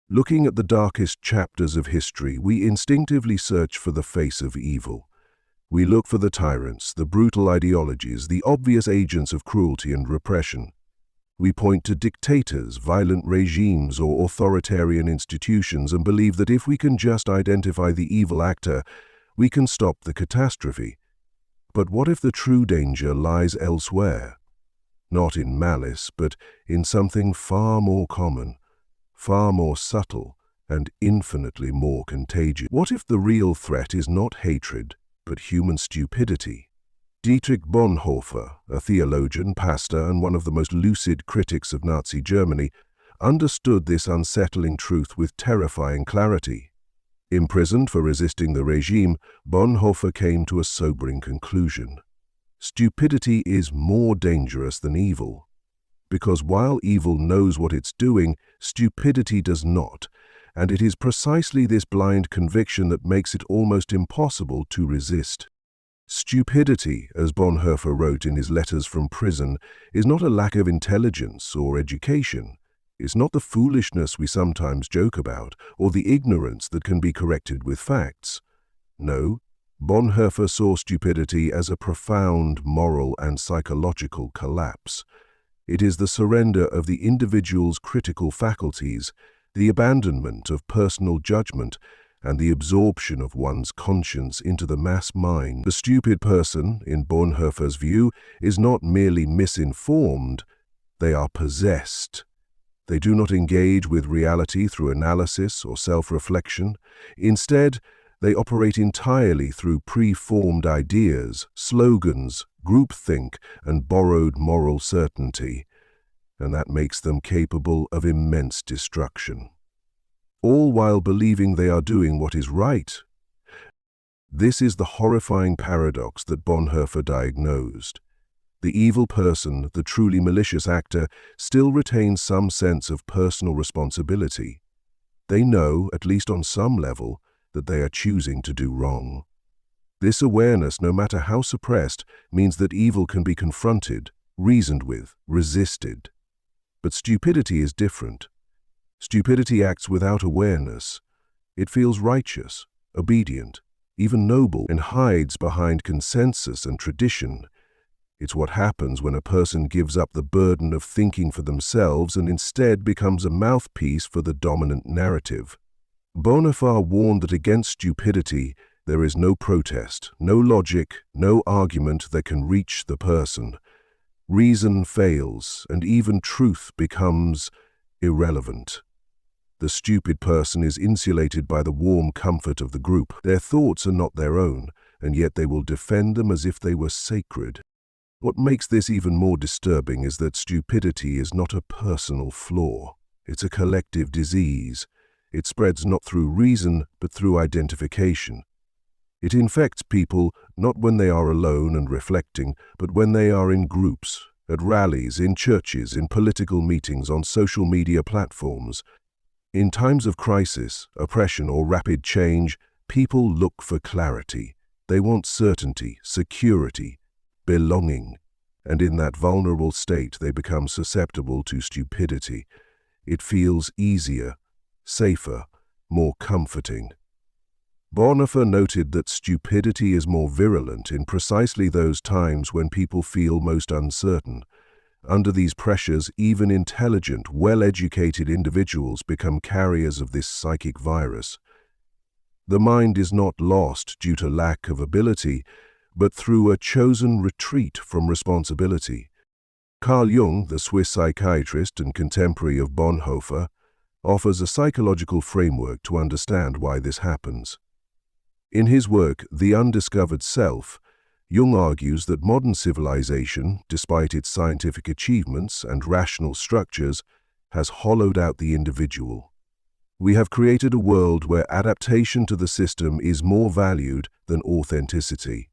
Looking at the darkest chapters of history, we instinctively search for the face of evil. We look for the tyrants, the brutal ideologies, the obvious agents of cruelty and repression. We point to dictators, violent regimes, or authoritarian institutions and believe that if we can just identify the evil actor, we can stop the catastrophe. But what if the true danger lies elsewhere? Not in malice, but in something far more common, far more subtle, and infinitely more contagious. What if the real threat is not hatred, but human stupidity? Dietrich Bonhoeffer, a theologian, pastor, and one of the most lucid critics of Nazi Germany, understood this unsettling truth with terrifying clarity. Imprisoned for resisting the regime, Bonhoeffer came to a sobering conclusion. Stupidity is more dangerous than evil. Because while evil knows what it's doing, stupidity does not, and it is precisely this blind conviction that makes it almost impossible to resist. Stupidity, as Bonhoeffer wrote in his letters from prison, is not a lack of intelligence or education. It's not the foolishness we sometimes joke about, or the ignorance that can be corrected with facts. No, Bonhoeffer saw stupidity as a profound moral and psychological collapse. It is the surrender of the individual's critical faculties, the abandonment of personal judgment, and the absorption of one's conscience into the mass mind. The stupid person, in Bonhoeffer's view, is not merely misinformed, they are possessed. They do not engage with reality through analysis or self-reflection. Instead, they operate entirely through pre-formed ideas, slogans, groupthink, and borrowed moral certainty, and that makes them capable of immense destruction. All while believing they are doing what is right. This is the horrifying paradox that Bonhoeffer diagnosed. The evil person, the truly malicious actor, still retains some sense of personal responsibility. They know, at least on some level, that they are choosing to do wrong. This awareness, no matter how suppressed, means that evil can be confronted, reasoned with, resisted. But stupidity is different. Stupidity acts without awareness. It feels righteous, obedient, even noble, and hides behind consensus and tradition. It's what happens when a person gives up the burden of thinking for themselves and instead becomes a mouthpiece for the dominant narrative. Bonhoeffer warned that against stupidity, there is no protest, no logic, no argument that can reach the person. Reason fails, and even truth becomes irrelevant. The stupid person is insulated by the warm comfort of the group. Their thoughts are not their own, and yet they will defend them as if they were sacred. What makes this even more disturbing is that stupidity is not a personal flaw. It's a collective disease. It spreads not through reason, but through identification. It infects people not when they are alone and reflecting, but when they are in groups, at rallies, in churches, in political meetings, on social media platforms. In times of crisis, oppression, or rapid change, people look for clarity. They want certainty, security, belonging. And in that vulnerable state, they become susceptible to stupidity. It feels easier, safer, more comforting. Bonhoeffer noted that stupidity is more virulent in precisely those times when people feel most uncertain. Under these pressures, even intelligent, well-educated individuals become carriers of this psychic virus. The mind is not lost due to lack of ability, but through a chosen retreat from responsibility. Carl Jung, the Swiss psychiatrist and contemporary of Bonhoeffer, offers a psychological framework to understand why this happens. In his work, The Undiscovered Self, Jung argues that modern civilization, despite its scientific achievements and rational structures, has hollowed out the individual. We have created a world where adaptation to the system is more valued than authenticity.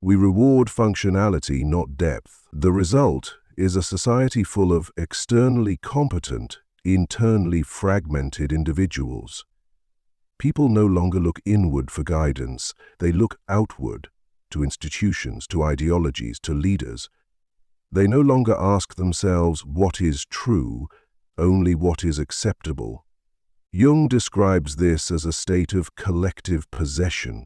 We reward functionality, not depth. The result is a society full of externally competent, internally fragmented individuals. People no longer look inward for guidance, they look outward, to institutions, to ideologies, to leaders. They no longer ask themselves what is true, only what is acceptable. Jung describes this as a state of collective possession,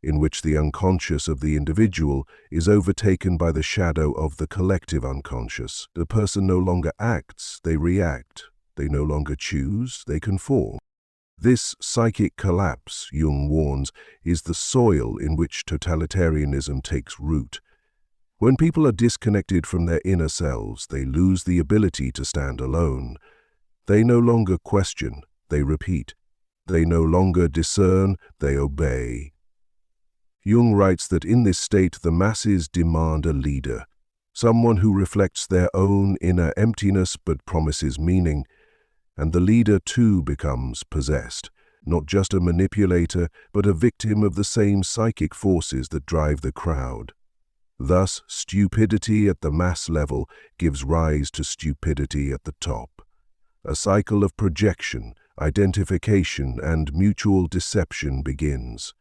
in which the unconscious of the individual is overtaken by the shadow of the collective unconscious. The person no longer acts, they react. They no longer choose, they conform. This psychic collapse, Jung warns, is the soil in which totalitarianism takes root. When people are disconnected from their inner selves, they lose the ability to stand alone. They no longer question, they repeat. They no longer discern, they obey. Jung writes that in this state the masses demand a leader, someone who reflects their own inner emptiness but promises meaning, and the leader too becomes possessed, not just a manipulator but a victim of the same psychic forces that drive the crowd. Thus, stupidity at the mass level gives rise to stupidity at the top. A cycle of projection, identification, and mutual deception begins.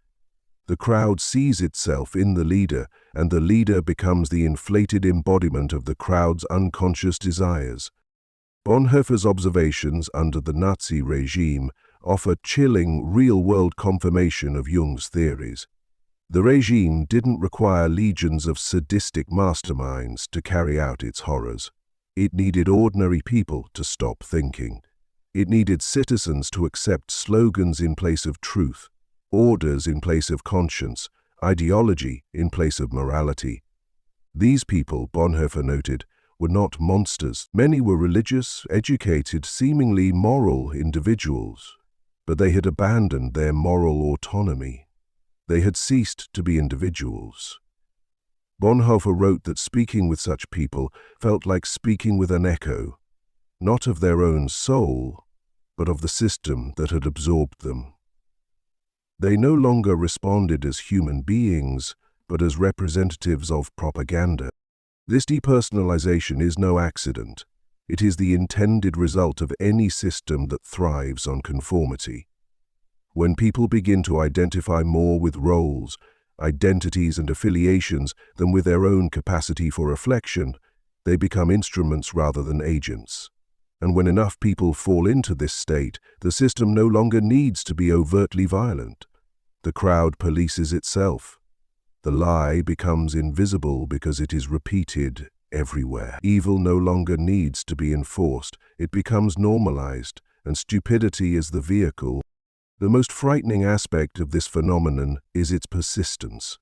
The crowd sees itself in the leader, and the leader becomes the inflated embodiment of the crowd's unconscious desires. Bonhoeffer's observations under the Nazi regime offer chilling, real-world confirmation of Jung's theories. The regime didn't require legions of sadistic masterminds to carry out its horrors. It needed ordinary people to stop thinking. It needed citizens to accept slogans in place of truth, orders in place of conscience, ideology in place of morality. These people, Bonhoeffer noted, were not monsters. Many were religious, educated, seemingly moral individuals, but they had abandoned their moral autonomy. They had ceased to be individuals. Bonhoeffer wrote that speaking with such people felt like speaking with an echo, not of their own soul, but of the system that had absorbed them. They no longer responded as human beings, but as representatives of propaganda. This depersonalization is no accident. It is the intended result of any system that thrives on conformity. When people begin to identify more with roles, identities, and affiliations than with their own capacity for reflection, they become instruments rather than agents. And when enough people fall into this state, the system no longer needs to be overtly violent. The crowd polices itself. The lie becomes invisible because it is repeated everywhere. Evil no longer needs to be enforced. It becomes normalized, and stupidity is the vehicle. The most frightening aspect of this phenomenon is its persistence.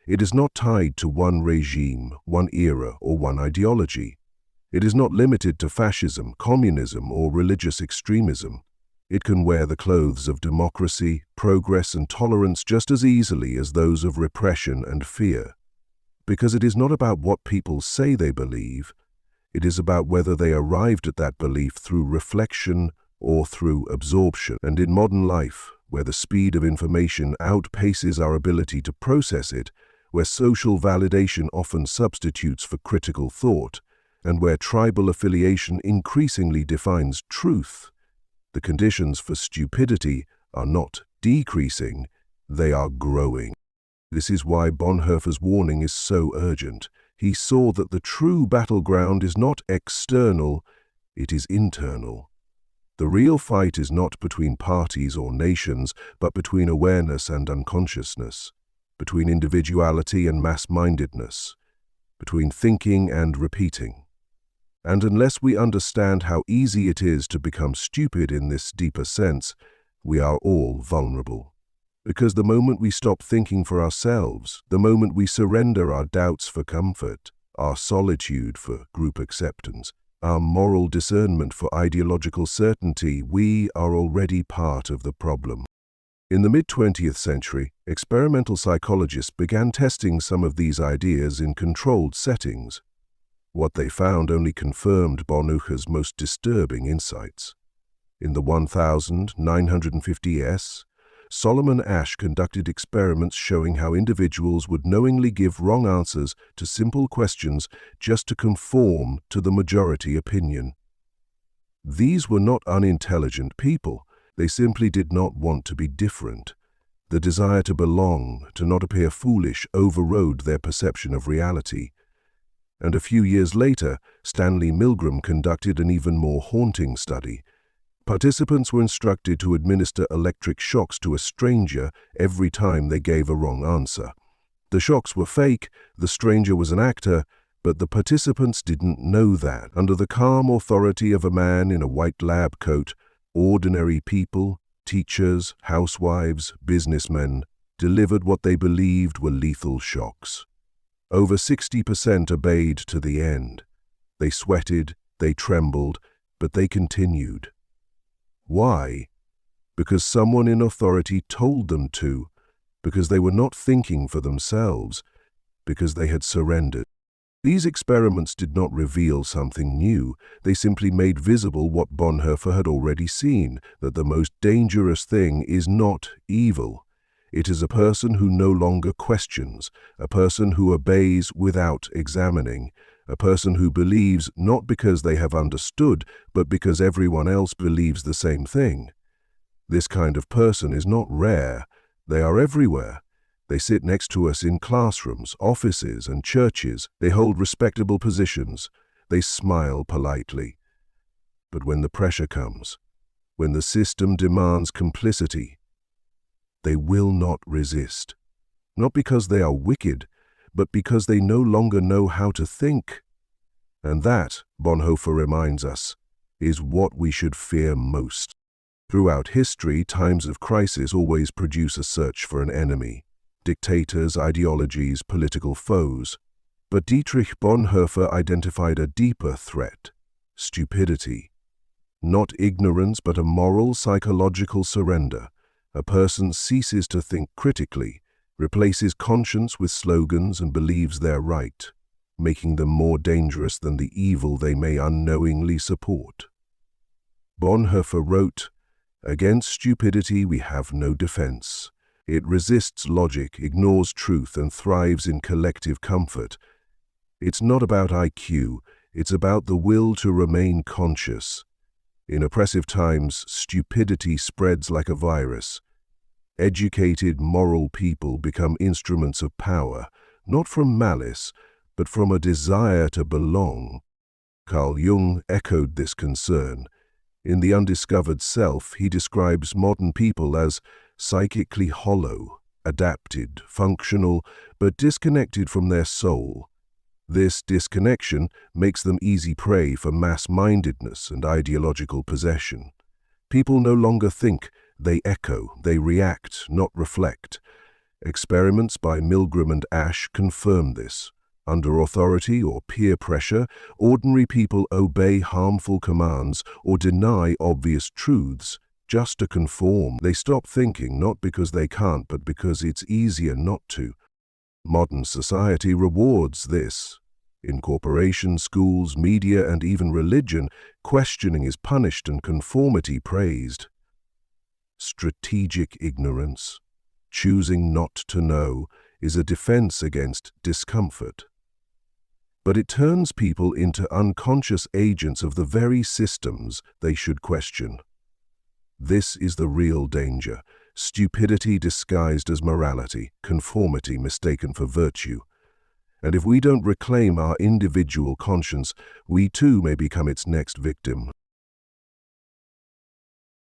It is not tied to one regime, one era, or one ideology. It is not limited to fascism, communism, or religious extremism. It can wear the clothes of democracy, progress, and tolerance just as easily as those of repression and fear. Because it is not about what people say they believe, it is about whether they arrived at that belief through reflection or through absorption. And in modern life, where the speed of information outpaces our ability to process it, where social validation often substitutes for critical thought, and where tribal affiliation increasingly defines truth, the conditions for stupidity are not decreasing, they are growing. This is why Bonhoeffer's warning is so urgent. He saw that the true battleground is not external, it is internal. The real fight is not between parties or nations, but between awareness and unconsciousness, between individuality and mass-mindedness, between thinking and repeating. And unless we understand how easy it is to become stupid in this deeper sense, we are all vulnerable. Because the moment we stop thinking for ourselves, the moment we surrender our doubts for comfort, our solitude for group acceptance, our moral discernment for ideological certainty, we are already part of the problem. In the mid-20th century, experimental psychologists began testing some of these ideas in controlled settings. What they found only confirmed Bonhoeffer's most disturbing insights. In the 1950s, Solomon Asch conducted experiments showing how individuals would knowingly give wrong answers to simple questions just to conform to the majority opinion. These were not unintelligent people. They simply did not want to be different. The desire to belong, to not appear foolish, overrode their perception of reality. And a few years later, Stanley Milgram conducted an even more haunting study. Participants were instructed to administer electric shocks to a stranger every time they gave a wrong answer. The shocks were fake, the stranger was an actor, but the participants didn't know that. Under the calm authority of a man in a white lab coat, ordinary people, teachers, housewives, businessmen, delivered what they believed were lethal shocks. Over 60% obeyed to the end. They sweated, they trembled, but they continued. Why? Because someone in authority told them to, because they were not thinking for themselves, because they had surrendered. These experiments did not reveal something new, they simply made visible what Bonhoeffer had already seen, that the most dangerous thing is not evil. It is a person who no longer questions, a person who obeys without examining, a person who believes not because they have understood, but because everyone else believes the same thing. This kind of person is not rare. They are everywhere. They sit next to us in classrooms, offices, and churches. They hold respectable positions. They smile politely. But when the pressure comes, when the system demands complicity, they will not resist. Not because they are wicked, but because they no longer know how to think. And that, Bonhoeffer reminds us, is what we should fear most. Throughout history, times of crisis always produce a search for an enemy. Dictators, ideologies, political foes. But Dietrich Bonhoeffer identified a deeper threat: stupidity. Not ignorance, but a moral, psychological surrender. A person ceases to think critically, replaces conscience with slogans and believes they're right, making them more dangerous than the evil they may unknowingly support. Bonhoeffer wrote, "Against stupidity we have no defense. It resists logic, ignores truth, and thrives in collective comfort. It's not about IQ, it's about the will to remain conscious. In oppressive times, stupidity spreads like a virus. Educated, moral people become instruments of power, not from malice, but from a desire to belong." Carl Jung echoed this concern. In The Undiscovered Self, he describes modern people as psychically hollow, adapted, functional, but disconnected from their soul. This disconnection makes them easy prey for mass-mindedness and ideological possession. People no longer think, they echo, they react, not reflect. Experiments by Milgram and Ash confirm this. Under authority or peer pressure, ordinary people obey harmful commands or deny obvious truths just to conform. They stop thinking not because they can't, but because it's easier not to. Modern society rewards this. In corporations, schools, media, and even religion, questioning is punished and conformity praised. Strategic ignorance, choosing not to know, is a defense against discomfort. But it turns people into unconscious agents of the very systems they should question. This is the real danger: stupidity disguised as morality, conformity mistaken for virtue. And if we don't reclaim our individual conscience, we too may become its next victim.